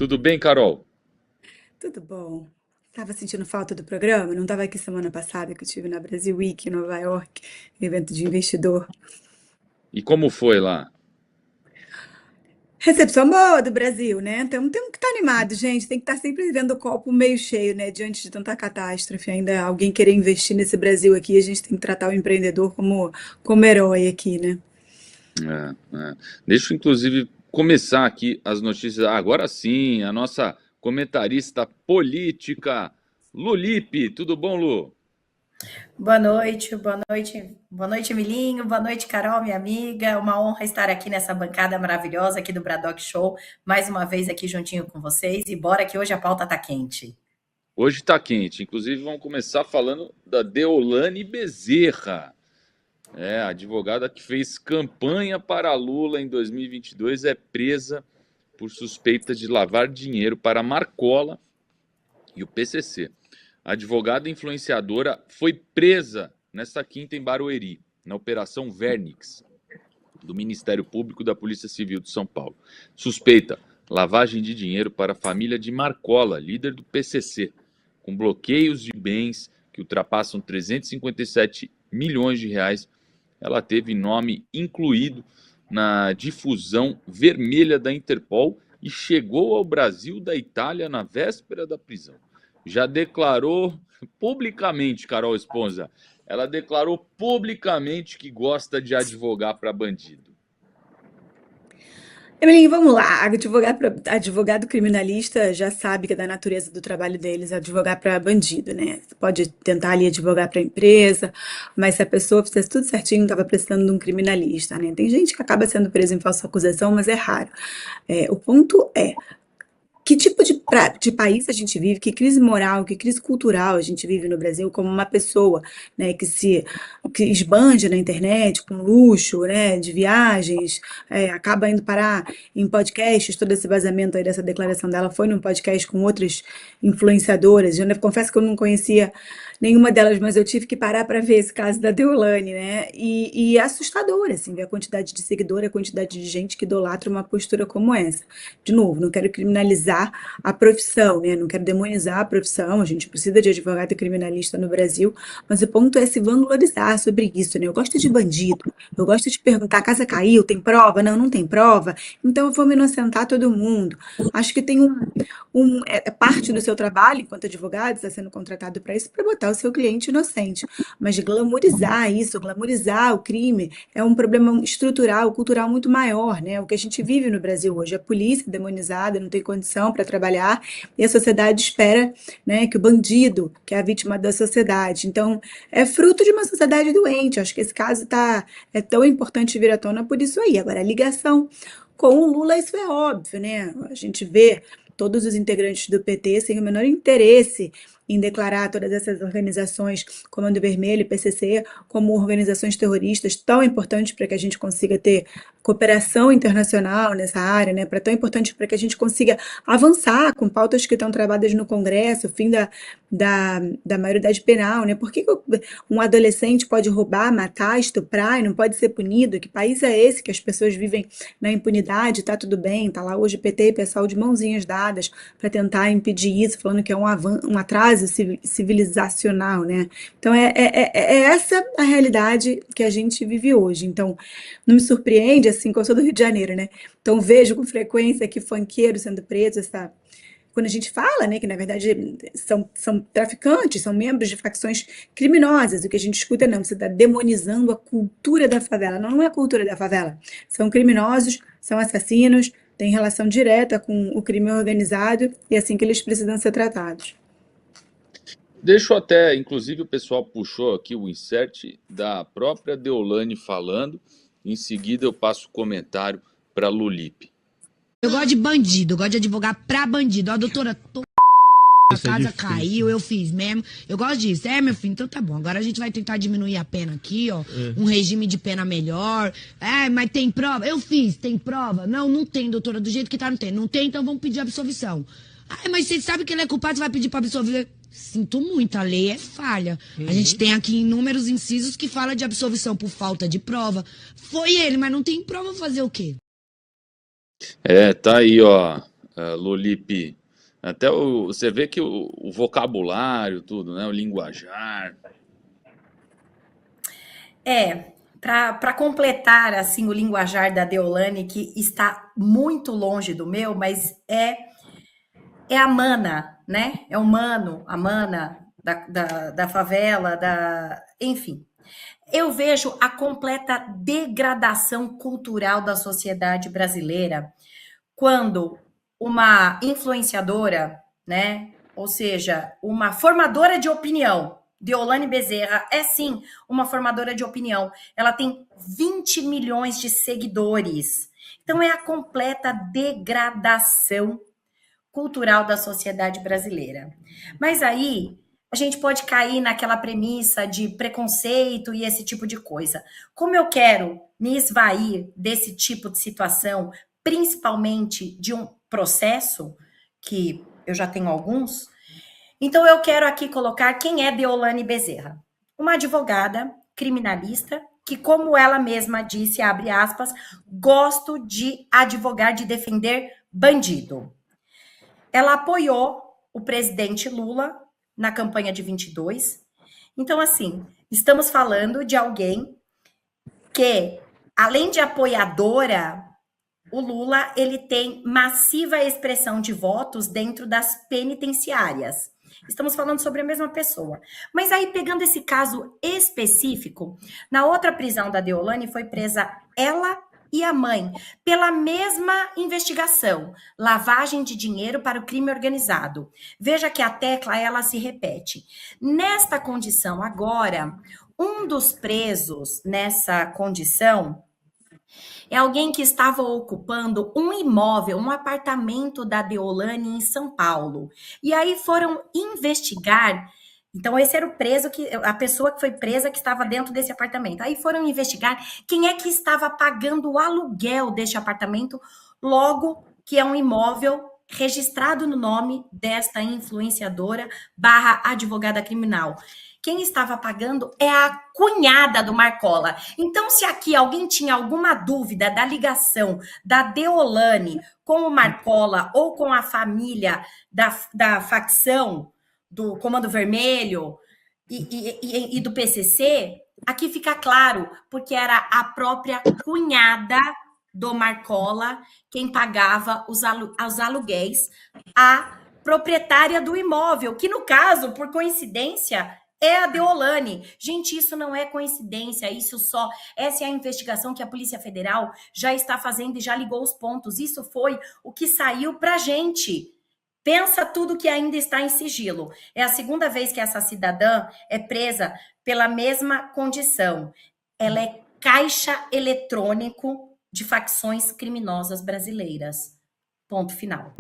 Tudo bem, Carol? Tudo bom? Tava sentindo falta do programa? Não estava aqui semana passada que eu estive na Brasil Week em Nova York, evento de investidor. E como foi lá? Recepção boa do Brasil, né? Então temos que estar animado, gente. Tem que estar sempre vendo o copo meio cheio, né? Diante de tanta catástrofe. Ainda alguém querer investir nesse Brasil aqui, a gente tem que tratar o empreendedor como herói aqui, né? Deixa eu, inclusive, começar aqui as notícias. Agora sim, a nossa comentarista política, Lulipe. Tudo bom, Lu? Boa noite, Milinho, boa noite, Carol, minha amiga. Uma honra estar aqui nessa bancada maravilhosa aqui do Bradock Show, mais uma vez aqui juntinho com vocês. E bora que hoje a pauta tá quente. Hoje está quente. Inclusive, vamos começar falando da Deolane Bezerra. A advogada que fez campanha para Lula em 2022 é presa por suspeita de lavar dinheiro para Marcola e o PCC. A advogada influenciadora foi presa nesta quinta em Barueri, na Operação Vernix, do Ministério Público da Polícia Civil de São Paulo. Suspeita: lavagem de dinheiro para a família de Marcola, líder do PCC, com bloqueios de bens que ultrapassam 357 milhões de reais. Ela teve nome incluído na difusão vermelha da Interpol e chegou ao Brasil da Itália na véspera da prisão. Já declarou publicamente, Carol Esponza, ela declarou publicamente que gosta de advogar para bandido. Emelinho, vamos lá. Advogado criminalista já sabe que é da natureza do trabalho deles advogar para bandido, né? Você pode tentar ali advogar para empresa, mas se a pessoa fizesse tudo certinho, estava precisando de um criminalista, né? Tem gente que acaba sendo presa em falsa acusação, mas é raro. O ponto é, que tipo de país a gente vive, que crise moral, que crise cultural a gente vive no Brasil como uma pessoa, né, que esbanja na internet com luxo, né, de viagens, acaba indo parar em podcasts, todo esse vazamento aí dessa declaração dela foi num podcast com outras influenciadoras. Eu confesso que eu não conhecia nenhuma delas, mas eu tive que parar para ver esse caso da Deolane, né? E é assustador, assim, ver a quantidade de seguidor, a quantidade de gente que idolatra uma postura como essa. De novo, não quero criminalizar a profissão, né? Não quero demonizar a profissão, a gente precisa de advogado e criminalista no Brasil, mas o ponto é se vanglorizar sobre isso, né? Eu gosto de bandido, eu gosto de perguntar, a casa caiu, tem prova? Não, não tem prova, então eu vou me inocentar todo mundo. Acho que tem é parte do seu trabalho enquanto advogado, está sendo contratado para isso, para botar o seu cliente inocente, mas glamorizar isso, glamorizar o crime, é um problema estrutural, cultural muito maior, né? O que a gente vive no Brasil hoje, a polícia demonizada, não tem condição para trabalhar, e a sociedade espera, né, que o bandido, que é a vítima da sociedade. Então, é fruto de uma sociedade doente. Acho que esse caso é tão importante vir à tona por isso aí. Agora, a ligação com o Lula, isso é óbvio, né? A gente vê todos os integrantes do PT sem o menor interesse em declarar todas essas organizações, Comando Vermelho e PCC, como organizações terroristas tão importantes para que a gente consiga ter cooperação internacional nessa área, né? Para tão importante para que a gente consiga avançar com pautas que estão travadas no Congresso, o fim da maioridade penal, né? Por que um adolescente pode roubar, matar, estuprar e não pode ser punido? Que país é esse que as pessoas vivem na impunidade? Tá tudo bem, tá lá hoje PT e pessoal de mãozinhas dadas para tentar impedir isso, falando que é um atraso civilizacional, né? Então é essa a realidade que a gente vive hoje. Então não me surpreende, assim, que eu sou do Rio de Janeiro, né? Então vejo com frequência que funkeiros sendo presos, quando a gente fala, né, que na verdade são traficantes, são membros de facções criminosas, o que a gente escuta não, você está demonizando a cultura da favela. Não, não é a cultura da favela. São criminosos, são assassinos, têm relação direta com o crime organizado e é assim que eles precisam ser tratados. Deixa eu até, inclusive o pessoal puxou aqui o insert da própria Deolane falando. Em seguida eu passo o comentário para Lulipe. Eu gosto de bandido, eu gosto de advogar pra bandido. Ó, doutora, a casa caiu, eu fiz mesmo. Eu gosto disso. É, meu filho, então tá bom. Agora a gente vai tentar diminuir a pena aqui, ó. Um regime de pena melhor. É, mas tem prova? Eu fiz, tem prova? Não, não tem, doutora. Do jeito que tá, não tem. Não tem, então vamos pedir absolvição. Ah, mas você sabe que ele é culpado, você vai pedir pra absolver. Sinto muito, a lei é falha. A gente tem aqui inúmeros incisos que fala de absolvição por falta de prova. Foi ele, mas não tem prova, fazer o quê? Tá aí, ó. Lolipe? Até você vê que o vocabulário, tudo, né? O linguajar. Para completar assim o linguajar da Deolane, que está muito longe do meu, mas é a mana, né? É o mano, a mana da favela, enfim. Eu vejo a completa degradação cultural da sociedade brasileira quando uma influenciadora, né? Ou seja, uma formadora de opinião, Deolane Bezerra, é sim uma formadora de opinião. Ela tem 20 milhões de seguidores. Então é a completa degradação cultural da sociedade brasileira. Mas aí a gente pode cair naquela premissa de preconceito e esse tipo de coisa. Como eu quero me esvair desse tipo de situação, principalmente de um processo, que eu já tenho alguns, então eu quero aqui colocar quem é Deolane Bezerra. Uma advogada criminalista que, como ela mesma disse, abre aspas, gosto de advogar, de defender bandido. Ela apoiou o presidente Lula na campanha de 22. Então, assim, estamos falando de alguém que, além de apoiadora, o Lula ele tem massiva expressão de votos dentro das penitenciárias. Estamos falando sobre a mesma pessoa. Mas aí, pegando esse caso específico, na outra prisão da Deolane foi presa ela e a mãe, pela mesma investigação, lavagem de dinheiro para o crime organizado. Veja que a tecla, ela se repete. Nesta condição agora, um dos presos nessa condição é alguém que estava ocupando um imóvel, um apartamento da Deolane em São Paulo. E aí foram investigar. Então, esse era o preso, a pessoa que foi presa que estava dentro desse apartamento. Aí foram investigar quem é que estava pagando o aluguel deste apartamento, logo que é um imóvel registrado no nome desta influenciadora / advogada criminal. Quem estava pagando é a cunhada do Marcola. Então, se aqui alguém tinha alguma dúvida da ligação da Deolane com o Marcola ou com a família da facção do Comando Vermelho e do PCC, aqui fica claro, porque era a própria cunhada do Marcola quem pagava os aluguéis, a proprietária do imóvel, que no caso, por coincidência, é a Deolane. Gente, isso não é coincidência, essa é a investigação que a Polícia Federal já está fazendo e já ligou os pontos. Isso foi o que saiu pra gente. Pensa tudo que ainda está em sigilo. É a segunda vez que essa cidadã é presa pela mesma condição. Ela é caixa eletrônico de facções criminosas brasileiras. Ponto final.